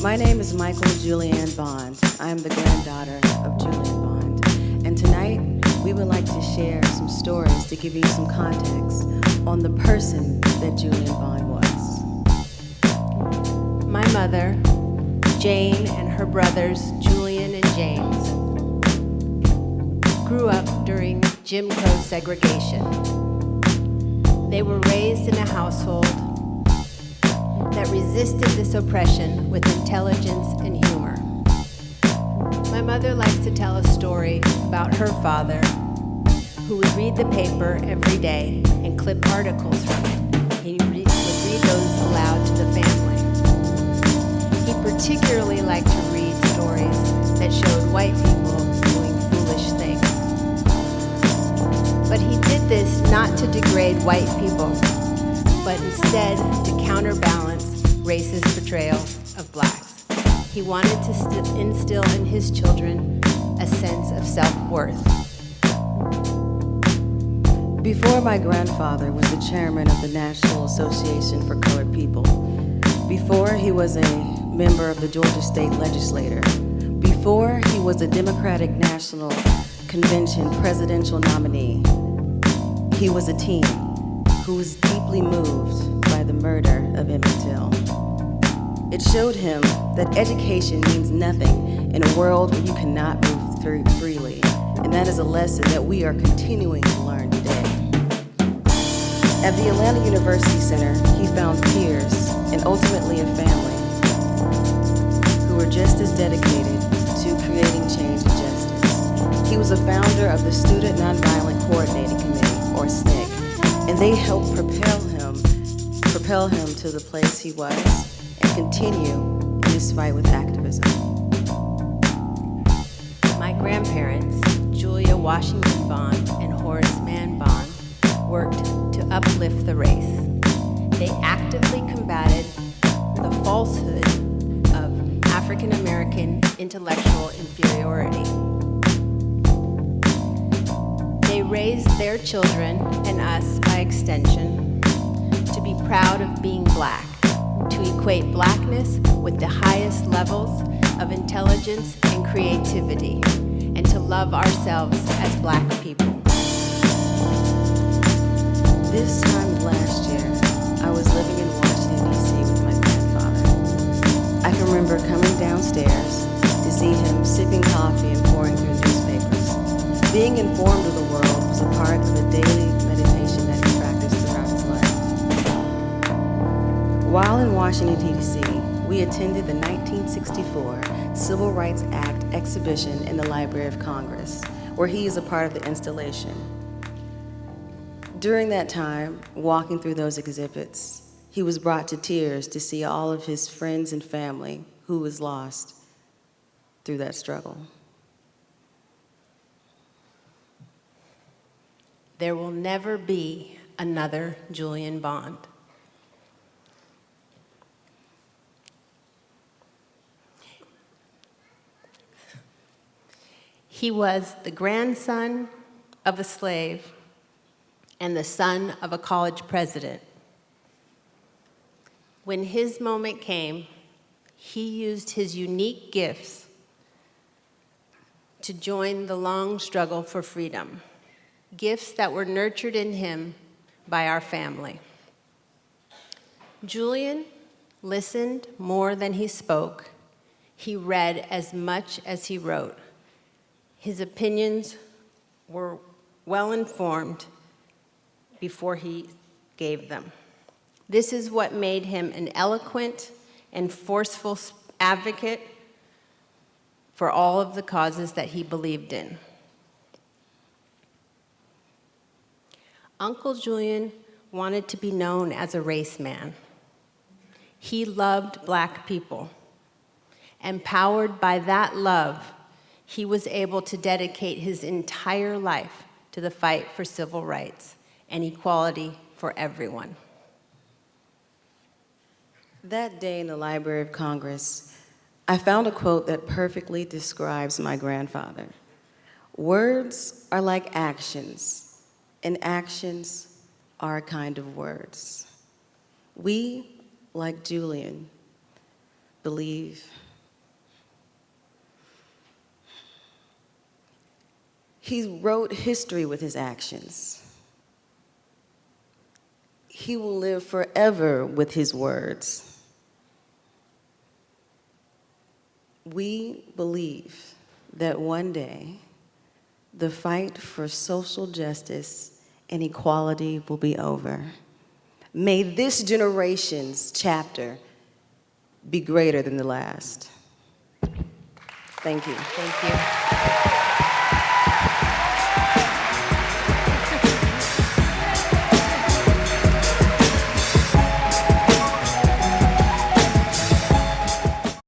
My name is Mychael Julianne Bond. I am the granddaughter of Julian Bond. And tonight, we would like to share some stories to give you some context on the person that Julian Bond was. My mother, Jane, and her brothers, Julian and James, grew up during Jim Crow segregation. They were raised in a household that resisted this oppression with intelligence and humor. My mother likes to tell a story about her father, who would read the paper every day and clip articles from it. He would read those aloud to the family. He particularly liked to read stories that showed white people doing foolish things. But he did this not to degrade white people, but instead to counterbalance racist portrayal of blacks. He wanted to instill in his children a sense of self-worth. Before my grandfather was the chairman of the National Association for Colored People, before he was a member of the Georgia State Legislature, before he was a Democratic National Convention presidential nominee, he was a teen who was deeply moved by the murder of Emmett Till. It showed him that education means nothing in a world where you cannot move through freely, and that is a lesson that we are continuing to learn today. At the Atlanta University Center, he found peers and ultimately a family who were just as dedicated to creating change and justice. He was a founder of the Student Nonviolent Coordinating Committee, or SNCC, and they helped propel him to the place he was and continue in his fight with activism. My grandparents, Julia Washington Bond and Horace Mann Bond, worked to uplift the race. They actively combated the falsehood of African American intellectual inferiority. They raised their children, and us by extension, to be proud of being black, to equate blackness with the highest levels of intelligence and creativity, and to love ourselves as black people. This time last year, I was living in Washington, D.C. with my grandfather. I can remember coming downstairs to see him sipping coffee and pouring through newspapers. Being informed of the world was a part of the daily meditation that he practiced throughout his life. While in Washington, D.C., we attended the 1964 Civil Rights Act exhibition in the Library of Congress, where he is a part of the installation. During that time, walking through those exhibits, he was brought to tears to see all of his friends and family who was lost through that struggle. There will never be another Julian Bond. He was the grandson of a slave and the son of a college president. When his moment came, he used his unique gifts to join the long struggle for freedom, gifts that were nurtured in him by our family. Julian listened more than he spoke. He read as much as he wrote. His opinions were well-informed before he gave them. This is what made him an eloquent and forceful advocate for all of the causes that he believed in. Uncle Julian wanted to be known as a race man. He loved black people. Empowered by that love, he was able to dedicate his entire life to the fight for civil rights and equality for everyone. That day in the Library of Congress, I found a quote that perfectly describes my grandfather. Words are like actions, and actions are a kind of words. We, like Julian, believe. He wrote history with his actions. He will live forever with his words. We believe that one day the fight for social justice and equality will be over. May this generation's chapter be greater than the last. Thank you. Thank you.